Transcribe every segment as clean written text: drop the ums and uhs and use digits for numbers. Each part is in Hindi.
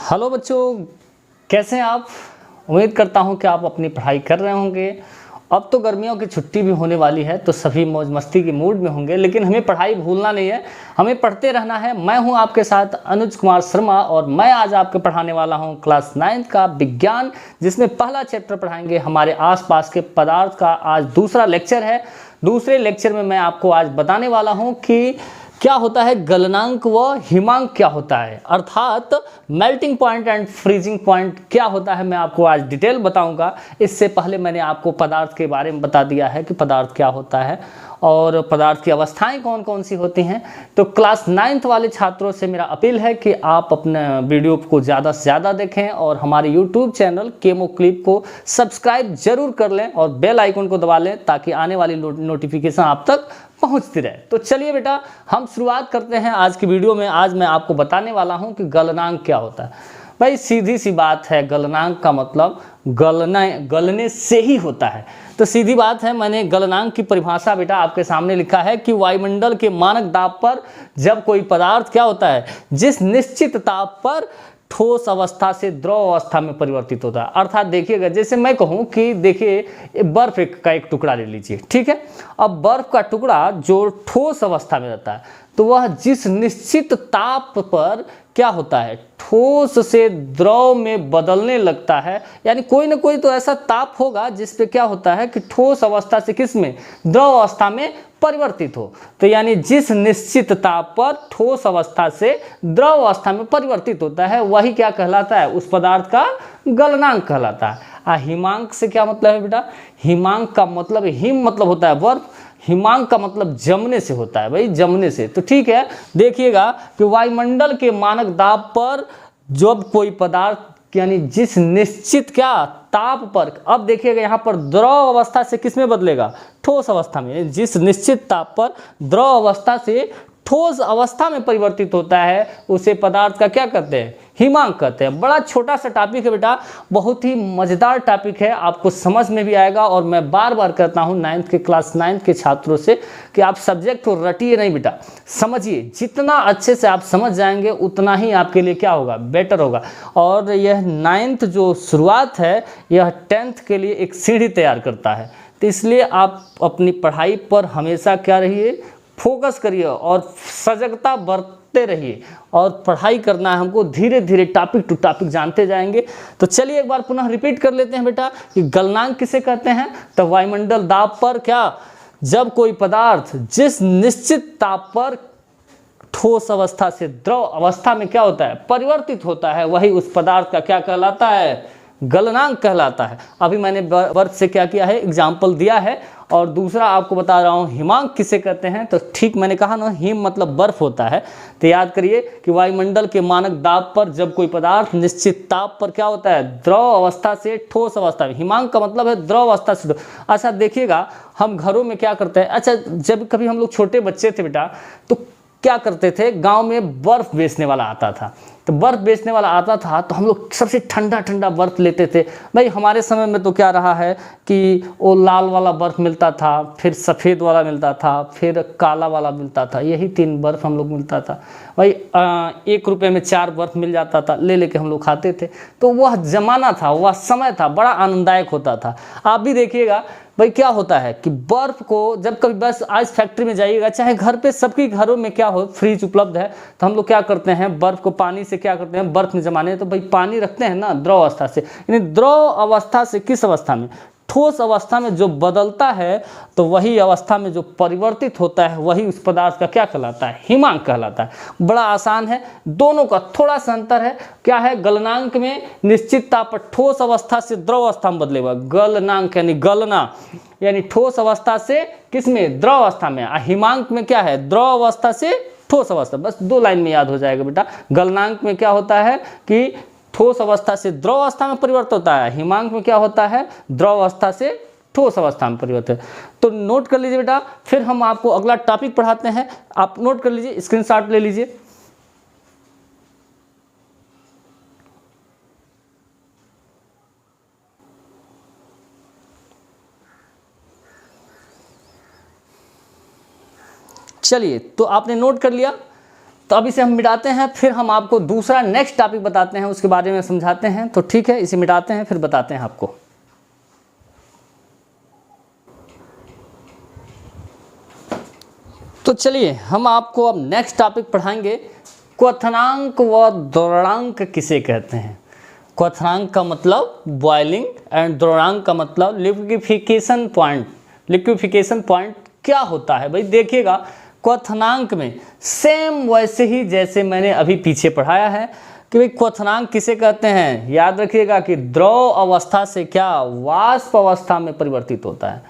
हेलो बच्चों, कैसे हैं आप। उम्मीद करता हूं कि आप अपनी पढ़ाई कर रहे होंगे। अब तो गर्मियों की छुट्टी भी होने वाली है तो सभी मौज मस्ती की मूड में होंगे, लेकिन हमें पढ़ाई भूलना नहीं है, हमें पढ़ते रहना है। मैं हूं आपके साथ अनुज कुमार शर्मा और मैं आज आपको पढ़ाने वाला हूं क्लास 9 का विज्ञान, जिसमें पहला चैप्टर पढ़ाएंगे हमारे आसपास के पदार्थ का। आज दूसरा लेक्चर है। दूसरे लेक्चर में मैं आपको आज बताने वाला हूं कि क्या होता है गलनांक व हिमांक क्या होता है, अर्थात melting point and freezing point क्या होता है, मैं आपको आज डिटेल बताऊंगा। इससे पहले मैंने आपको पदार्थ के बारे में बता दिया है कि पदार्थ क्या होता है और पदार्थ की अवस्थाएं कौन कौन सी होती हैं। तो क्लास 9th वाले छात्रों से मेरा अपील है कि आप अपने वीडियो को ज़्यादा से ज़्यादा देखें और हमारे यूट्यूब चैनल केमो क्लिप को सब्सक्राइब जरूर कर लें और बेल आइकन को दबा लें ताकि आने वाली नोटिफिकेशन आप तक पहुंचती रहे। तो चलिए बेटा, हम शुरुआत करते हैं आज की वीडियो में। आज मैं आपको बताने वाला हूं कि गलनांक क्या होता है। भाई सीधी सी बात है, गलनांक का मतलब गलने से ही होता है। तो सीधी बात है, मैंने गलनांक की परिभाषा बेटा आपके सामने लिखा है कि वायुमंडल के मानक दाब पर जब कोई पदार्थ क्या होता है, जिस निश्चित ताप पर ठोस अवस्था से द्रव अवस्था में परिवर्तित होता है। अर्थात देखिएगा, जैसे मैं कहूं कि देखिए बर्फ का एक टुकड़ा ले लीजिए, ठीक है। अब बर्फ का टुकड़ा जो ठोस अवस्था में रहता है तो वह जिस निश्चित ताप पर क्या होता है, ठोस से द्रव में बदलने लगता है। यानी कोई ना कोई तो ऐसा ताप होगा जिस पे क्या होता है कि ठोस अवस्था से किस में, द्रव अवस्था में परिवर्तित हो। तो यानी जिस निश्चित ताप पर ठोस अवस्था से द्रव अवस्था में परिवर्तित होता है वही क्या कहलाता है, उस पदार्थ का गलनांक कहलाता है। हिमांक से क्या मतलब है बेटा, हिमांक का मतलब, हिम मतलब होता है बर्फ, हिमांक का मतलब जमने से होता है भाई, जमने से। तो ठीक है, देखिएगा कि वायुमंडल के मानक दाब पर जब कोई पदार्थ यानी जिस निश्चित क्या ताप पर, अब देखिएगा यहाँ पर द्रव अवस्था से किस में बदलेगा, ठोस अवस्था में। जिस निश्चित ताप पर द्रव अवस्था से ठोस अवस्था में परिवर्तित होता है उसे पदार्थ का क्या कहते हैं, हिमांक कहते हैं। बड़ा छोटा सा टॉपिक है बेटा, बहुत ही मजेदार टॉपिक है, आपको समझ में भी आएगा। और मैं बार बार कहता हूँ क्लास 9 के छात्रों से कि आप सब्जेक्ट को रटिए नहीं बेटा, समझिए। जितना अच्छे से आप समझ जाएंगे उतना ही आपके लिए क्या होगा, बेटर होगा। और यह 9th जो शुरुआत है यह 10th के लिए एक सीढ़ी तैयार करता है। तो इसलिए आप अपनी पढ़ाई पर हमेशा क्या रहिए, फोकस करिए और सजगता बरतते रहिए। और पढ़ाई करना है हमको, धीरे धीरे टॉपिक टू टॉपिक जानते जाएंगे। तो चलिए एक बार पुनः रिपीट कर लेते हैं बेटा कि गलनांक किसे कहते हैं। तो वायुमंडल दाब पर क्या, जब कोई पदार्थ जिस निश्चित ताप पर ठोस अवस्था से द्रव अवस्था में क्या होता है, परिवर्तित होता है, वही उस पदार्थ का क्या कहलाता है, गलनांक कहलाता है। अभी मैंने बर्फ से क्या किया है, एग्जाम्पल दिया है। और दूसरा आपको बता रहा हूँ हिमांक किसे कहते हैं। तो ठीक मैंने कहा ना, हिम मतलब बर्फ होता है। तो याद करिए कि वायुमंडल के मानक दाब पर जब कोई पदार्थ निश्चित ताप पर क्या होता है, द्रव अवस्था से ठोस अवस्था में। हिमांक का मतलब है द्रव अवस्था से। अच्छा देखिएगा, हम घरों में क्या करते हैं, अच्छा जब कभी हम लोग छोटे बच्चे थे बेटा तो क्या करते थे, गांव में बर्फ बेचने वाला आता था। तो बर्फ बेचने वाला आता था तो हम लोग सबसे ठंडा ठंडा बर्फ लेते थे। भाई हमारे समय में तो क्या रहा है कि वो लाल वाला बर्फ मिलता था, फिर सफ़ेद वाला मिलता था, फिर काला वाला मिलता था, यही 3 बर्फ हम लोग मिलता था। भाई 1 रुपये में 4 बर्फ मिल जाता था, ले लेके हम लोग खाते थे। तो वह ज़माना था, वह समय था, बड़ा आनंददायक होता था। आप भी देखिएगा भाई क्या होता है कि बर्फ को जब कभी बस आज फैक्ट्री में जाइएगा, चाहे घर पे सबके घरों में क्या हो, फ्रिज उपलब्ध है, तो हम लोग क्या करते हैं, बर्फ को पानी से क्या करते हैं, बर्फ में जमाने तो भाई पानी रखते हैं ना द्रव अवस्था से। यानी द्रव अवस्था से किस अवस्था में, ठोस अवस्था में जो बदलता है तो वही अवस्था में जो परिवर्तित होता है वही उस पदार्थ का क्या कहलाता है, हिमांक कहलाता है। बड़ा आसान है, दोनों का थोड़ा सा अंतर है। क्या है, गलनांक में निश्चित ताप पर ठोस अवस्था से द्रव अवस्था में बदलेगा, गलनांक यानी गलना, यानी ठोस अवस्था से किस में, द्रव अवस्था में। हिमांक में क्या है, द्रव अवस्था से ठोस अवस्था। बस 2 लाइन में याद हो जाएगा बेटा। गलनांक में क्या होता है कि ठोस अवस्था से द्रव अवस्था में परिवर्तन होता है, हिमांक में क्या होता है, द्रव अवस्था से ठोस अवस्था में परिवर्तन। तो नोट कर लीजिए बेटा, फिर हम आपको अगला टॉपिक पढ़ाते हैं। आप नोट कर लीजिए, स्क्रीनशॉट ले लीजिए। चलिए, तो आपने नोट कर लिया। तो अब इसे हम मिटाते हैं, फिर हम आपको दूसरा नेक्स्ट टॉपिक बताते हैं, उसके बारे में समझाते हैं। तो ठीक है, इसे मिटाते हैं फिर बताते हैं आपको। तो चलिए हम आपको अब नेक्स्ट टॉपिक पढ़ाएंगे, क्वथनांक व द्रवणांक किसे कहते हैं। क्वथनांक का मतलब बॉइलिंग एंड द्रवणांक का मतलब लिक्विफिकेशन पॉइंट। लिक्विफिकेशन पॉइंट क्या होता है भाई, देखिएगा क्वथनांक में सेम वैसे ही जैसे मैंने अभी पीछे पढ़ाया है कि भाई क्वथनांक किसे कहते हैं। याद रखिएगा कि द्रव अवस्था से क्या वाष्प अवस्था में परिवर्तित होता है,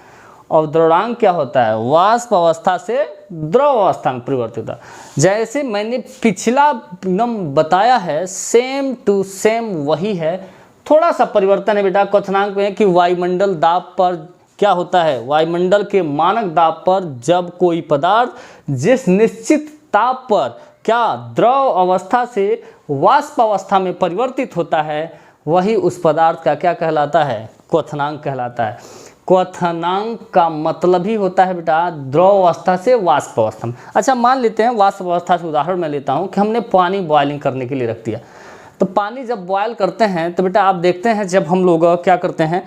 और द्रवणांक क्या होता है, वाष्प अवस्था से द्रव अवस्था में परिवर्तित होता है। जैसे मैंने पिछला एकदम बताया है सेम टू सेम वही है, थोड़ा सा परिवर्तन है बेटा क्वथनांक में कि वायुमंडल दाब पर क्या होता है, वायुमंडल के मानक दाब पर जब कोई पदार्थ जिस निश्चित ताप पर क्या द्रव अवस्था से वाष्प अवस्था में परिवर्तित होता है, वही उस पदार्थ का क्या कहलाता है, क्वथनांक कहलाता है। क्वथनांक का मतलब ही होता है बेटा द्रव अवस्था से वाष्प अवस्था में। अच्छा मान लेते हैं वाष्प अवस्था से उदाहरण मैं लेता हूँ कि हमने पानी बॉयलिंग करने के लिए रख दिया। तो पानी जब बॉयल करते हैं तो बेटा आप देखते हैं जब हम लोग क्या करते हैं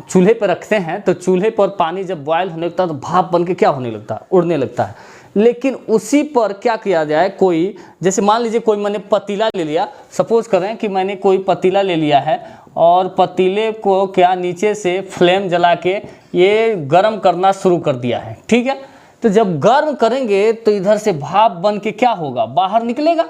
चूल्हे पर रखते हैं, तो चूल्हे पर पानी जब बॉयल होने लगता है तो भाप बन के क्या होने लगता है, उड़ने लगता है। लेकिन उसी पर क्या किया जाए, कोई जैसे मान लीजिए कोई मैंने पतीला ले लिया, सपोज करें कि मैंने कोई पतीला ले लिया है और पतीले को क्या नीचे से फ्लेम जला के ये गर्म करना शुरू कर दिया है, ठीक है। तो जब गर्म करेंगे तो इधर से भाप बन के क्या होगा, बाहर निकलेगा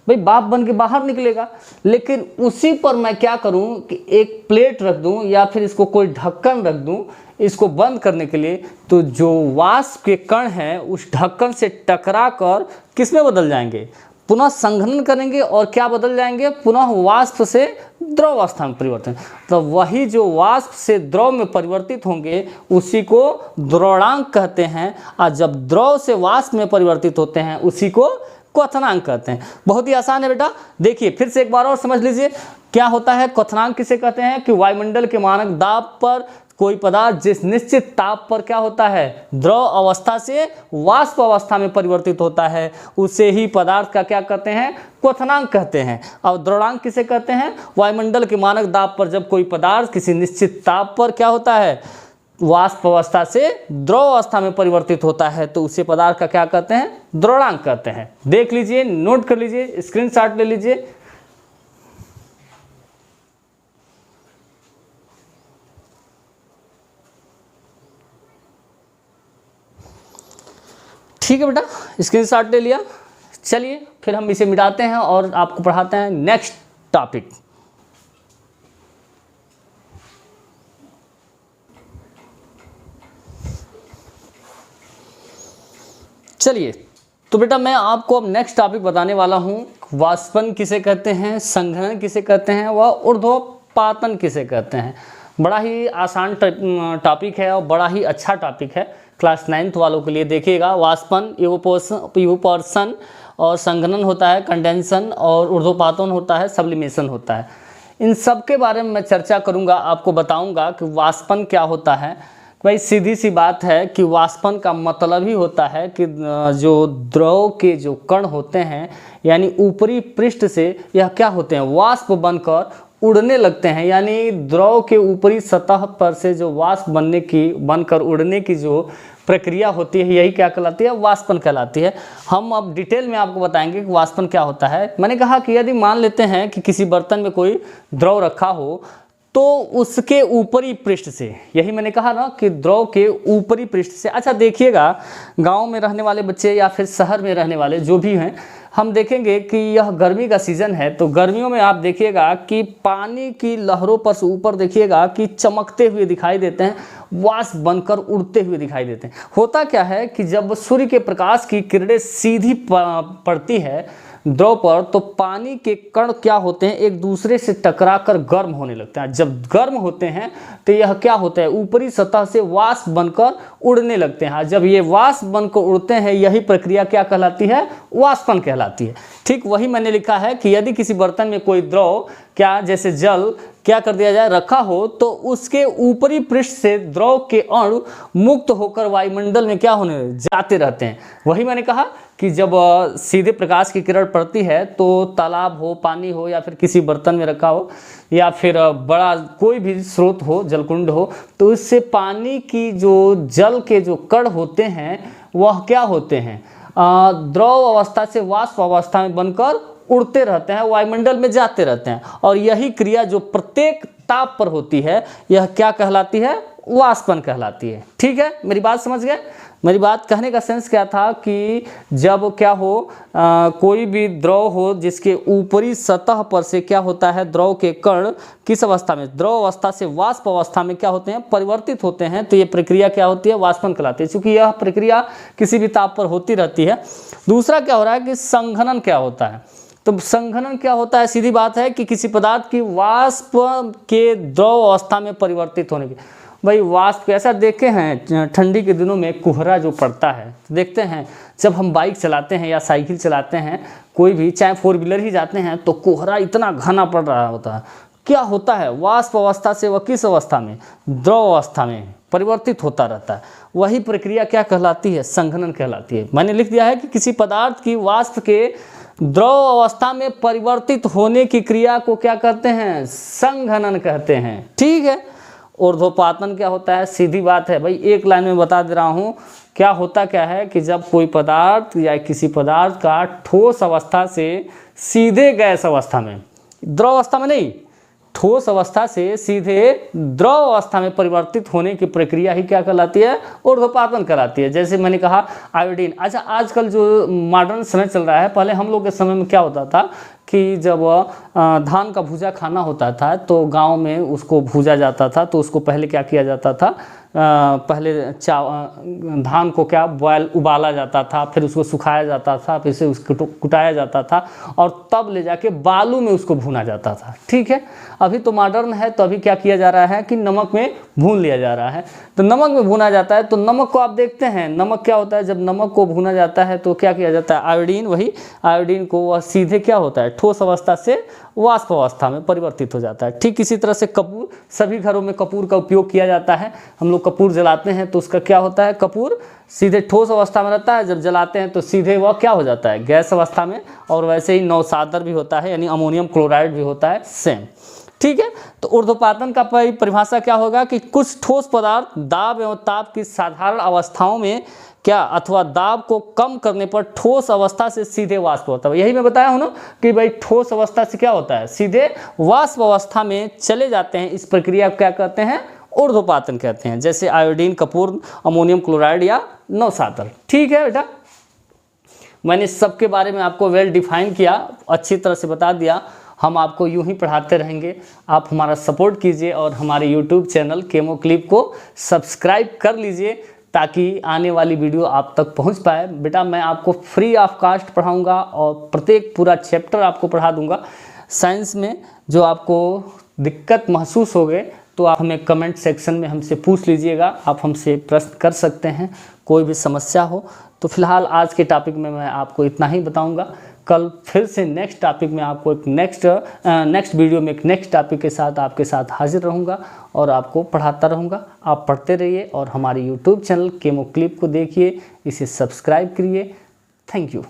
भाई, भाप बन के बाहर निकलेगा। लेकिन उसी पर मैं क्या करूं कि एक प्लेट रख दूं या फिर इसको कोई ढक्कन रख दूं इसको बंद करने के लिए, तो जो वाष्प के कण हैं उस ढक्कन से टकरा कर किस में बदल जाएंगे, पुनः संघनन करेंगे और क्या बदल जाएंगे, पुनः वाष्प से द्रव अवस्था में परिवर्तन। तो वही जो वाष्प से द्रव में परिवर्तित होंगे उसी को द्रवणांक कहते हैं, और जब द्रव से वाष्प में परिवर्तित होते हैं उसी को क्वथनांक कहते हैं। बहुत ही आसान है बेटा, देखिए फिर से एक बार और समझ लीजिए क्या होता है। क्वथनांक किसे कहते हैं कि वायुमंडल के मानक दाब पर कोई पदार्थ जिस निश्चित ताप पर क्या होता है, द्रव अवस्था से वाष्प अवस्था में परिवर्तित होता है, उसे ही पदार्थ का क्या कहते हैं, क्वथनांक कहते हैं। और द्रवणांक किसे कहते हैं, वायुमंडल के मानक दाब पर जब कोई पदार्थ किसी निश्चित ताप पर क्या होता है, वाष्प अवस्था से द्रव अवस्था में परिवर्तित होता है, तो उसे पदार्थ का क्या कहते हैं, द्रवणांक कहते हैं। देख लीजिए, नोट कर लीजिए, स्क्रीनशॉट ले लीजिए। ठीक है बेटा, स्क्रीनशॉट ले लिया। चलिए फिर हम इसे मिटाते हैं और आपको पढ़ाते हैं नेक्स्ट टॉपिक। चलिए तो बेटा मैं आपको अब नेक्स्ट टॉपिक बताने वाला हूँ, वाष्पन किसे कहते हैं, संघनन किसे कहते हैं, व ऊर्ध्वपातन किसे कहते हैं। बड़ा ही आसान टॉपिक है और बड़ा ही अच्छा टॉपिक है क्लास 9th वालों के लिए। देखिएगा वाष्पन इवोपोरेशन और संघनन होता है कंडेंसन, और ऊर्ध्वपातन होता है सब्लिमेशन होता है। इन सब के बारे में मैं चर्चा करूँगा, आपको बताऊँगा कि वाष्पन क्या होता है। भाई सीधी सी बात है कि वाष्पन का मतलब ही होता है कि जो द्रव के जो कण होते हैं यानी ऊपरी पृष्ठ से यह क्या होते हैं, वाष्प बनकर उड़ने लगते हैं। यानी द्रव के ऊपरी सतह पर से जो वाष्प बनकर उड़ने की जो प्रक्रिया होती है यही क्या कहलाती है, वाष्पन कहलाती है। हम अब डिटेल में आपको बताएंगे कि वाष्पन क्या होता है। मैंने कहा कि यदि मान लेते हैं कि किसी बर्तन में कोई द्रव रखा हो तो उसके ऊपरी पृष्ठ से, यही मैंने कहा ना कि द्रव के ऊपरी पृष्ठ से। अच्छा देखिएगा, गांव में रहने वाले बच्चे या फिर शहर में रहने वाले जो भी हैं, हम देखेंगे कि यह गर्मी का सीज़न है, तो गर्मियों में आप देखिएगा कि पानी की लहरों पर से ऊपर देखिएगा कि चमकते हुए दिखाई देते हैं, वाष्प बनकर उड़ते हुए दिखाई देते हैं। होता क्या है कि जब सूर्य के प्रकाश की किरणें सीधी पड़ती है द्रव पर, तो पानी के कण क्या होते हैं, एक दूसरे से टकराकर गर्म होने लगते हैं। जब गर्म होते हैं तो यह क्या होता है, ऊपरी सतह से वाष्प बनकर उड़ने लगते हैं। जब ये वाष्प बनकर उड़ते हैं यही प्रक्रिया क्या कहलाती है, वाष्पन कहलाती है। ठीक वही मैंने लिखा है कि यदि किसी बर्तन में कोई द्रव क्या, जैसे जल क्या कर दिया जाए, रखा हो, तो उसके ऊपरी पृष्ठ से द्रव के अणु मुक्त होकर वायुमंडल में क्या होने जाते रहते हैं। वही मैंने कहा कि जब सीधे प्रकाश की किरण पड़ती है तो तालाब हो, पानी हो, या फिर किसी बर्तन में रखा हो, या फिर बड़ा कोई भी स्रोत हो, जलकुंड हो, तो इससे पानी की जो जल के जो कण होते हैं वह क्या होते हैं, द्रव अवस्था से वाष्प अवस्था में बनकर उड़ते रहते हैं, वायुमंडल में जाते रहते हैं। और यही क्रिया जो प्रत्येक ताप पर होती है, यह क्या कहलाती है, वाष्पन कहलाती है। ठीक है, मेरी बात समझ गए। मेरी बात कहने का सेंस क्या था कि जब क्या हो, कोई भी द्रव हो जिसके ऊपरी सतह पर से क्या होता है, द्रव के कण किस अवस्था में, द्रव अवस्था से वाष्प अवस्था में क्या होते हैं, परिवर्तित होते हैं, तो ये प्रक्रिया क्या होती है, वाष्पन कहलाती है। क्योंकि यह प्रक्रिया किसी भी ताप पर होती रहती है। दूसरा क्या हो रहा है कि संघनन क्या होता है। तो संघनन क्या होता है, सीधी बात है कि किसी पदार्थ की वाष्प के द्रव अवस्था में परिवर्तित होने की। भाई वाष्प ऐसा देखे हैं, ठंडी के दिनों में कोहरा जो पड़ता है, देखते हैं जब हम बाइक चलाते हैं या साइकिल चलाते हैं, कोई भी चाहे 4 व्हीलर ही जाते हैं, तो कोहरा इतना घना पड़ रहा होता है। क्या होता है, वाष्प अवस्था से वह किस अवस्था में, द्रव अवस्था में परिवर्तित होता रहता है। वही प्रक्रिया क्या कहलाती है, संघनन कहलाती है। मैंने लिख दिया है कि किसी पदार्थ की वाष्प के द्रव अवस्था में परिवर्तित होने की क्रिया को क्या कहते हैं, संघनन कहते हैं। ठीक है। ऊर्ध्वपातन क्या होता है, सीधी बात है भाई, एक लाइन में बता दे रहा हूँ। क्या होता क्या है कि जब कोई पदार्थ या किसी पदार्थ का ठोस अवस्था से सीधे गैस अवस्था में, द्रव अवस्था में नहीं, ठोस अवस्था से सीधे द्रव अवस्था में परिवर्तित होने की प्रक्रिया ही क्या कहलाती है, ऊर्ध्वपातन कहलाती है। जैसे मैंने कहा आयोडीन। अच्छा, आजकल जो मॉडर्न समय चल रहा है, पहले हम लोग के समय में क्या होता था कि जब धान का भूजा खाना होता था तो गांव में उसको भूजा जाता था। तो उसको पहले क्या किया जाता था, पहले धान को क्या उबाला जाता था, फिर उसको सुखाया जाता था, फिर से उसको कुटाया जाता था, और तब ले जाके बालू में उसको भूना जाता था। ठीक है। अभी तो मॉडर्न है, तो अभी क्या किया जा रहा है कि नमक में भून लिया जा रहा है। तो नमक में भूना जाता है, तो नमक को आप देखते हैं, नमक क्या होता है, जब नमक को भूना जाता है तो क्या किया जाता है, आयोडीन, वही आयोडीन को वह सीधे क्या होता है, ठोस अवस्था से वाष्प अवस्था में परिवर्तित हो जाता है। ठीक इसी तरह से कपूर, सभी घरों में कपूर का उपयोग किया जाता है। हम लोग कपूर जलाते हैं तो उसका क्या होता है, कपूर सीधे ठोस अवस्था में रहता है, जब जलाते हैं तो सीधे वह क्या हो जाता है, गैस अवस्था में। और वैसे ही नौसादर भी होता है, यानी अमोनियम क्लोराइड भी होता है, सेम। ठीक है। तो ऊर्ध्वपातन का परिभाषा क्या होगा कि कुछ ठोस पदार्थ दाब एवं ताप की साधारण अवस्थाओं में क्या, अथवा दाब को कम करने पर ठोस अवस्था से सीधे वाष्प होता है। यही मैं बताया हूं ना कि भाई ठोस अवस्था से क्या होता है, सीधे वाष्प अवस्था में चले जाते हैं। इस प्रक्रिया को क्या कहते हैं, ऊर्ध्वपातन कहते हैं। जैसे आयोडीन, कपूर, अमोनियम क्लोराइड या नौसादर। ठीक है बेटा, मैंने सबके बारे में आपको वेल डिफाइन किया, अच्छी तरह से बता दिया। हम आपको यूं ही पढ़ाते रहेंगे। आप हमारा सपोर्ट कीजिए और हमारे यूट्यूब चैनल केमो क्लिप को सब्सक्राइब कर लीजिए, ताकि आने वाली वीडियो आप तक पहुंच पाए। बेटा मैं आपको फ्री ऑफ कास्ट पढ़ाऊंगा और प्रत्येक पूरा चैप्टर आपको पढ़ा दूंगा। साइंस में जो आपको दिक्कत महसूस हो गए तो आप हमें कमेंट सेक्शन में हमसे पूछ लीजिएगा। आप हमसे प्रश्न कर सकते हैं, कोई भी समस्या हो। तो फिलहाल आज के टॉपिक में मैं आपको इतना ही बताऊंगा। कल फिर से नेक्स्ट टॉपिक में आपको एक नेक्स्ट वीडियो में एक नेक्स्ट टॉपिक के साथ आपके साथ हाजिर रहूँगा और आपको पढ़ाता रहूँगा। आप पढ़ते रहिए और हमारे यूट्यूब चैनल केमो क्लिप को देखिए, इसे सब्सक्राइब करिए। Thank you.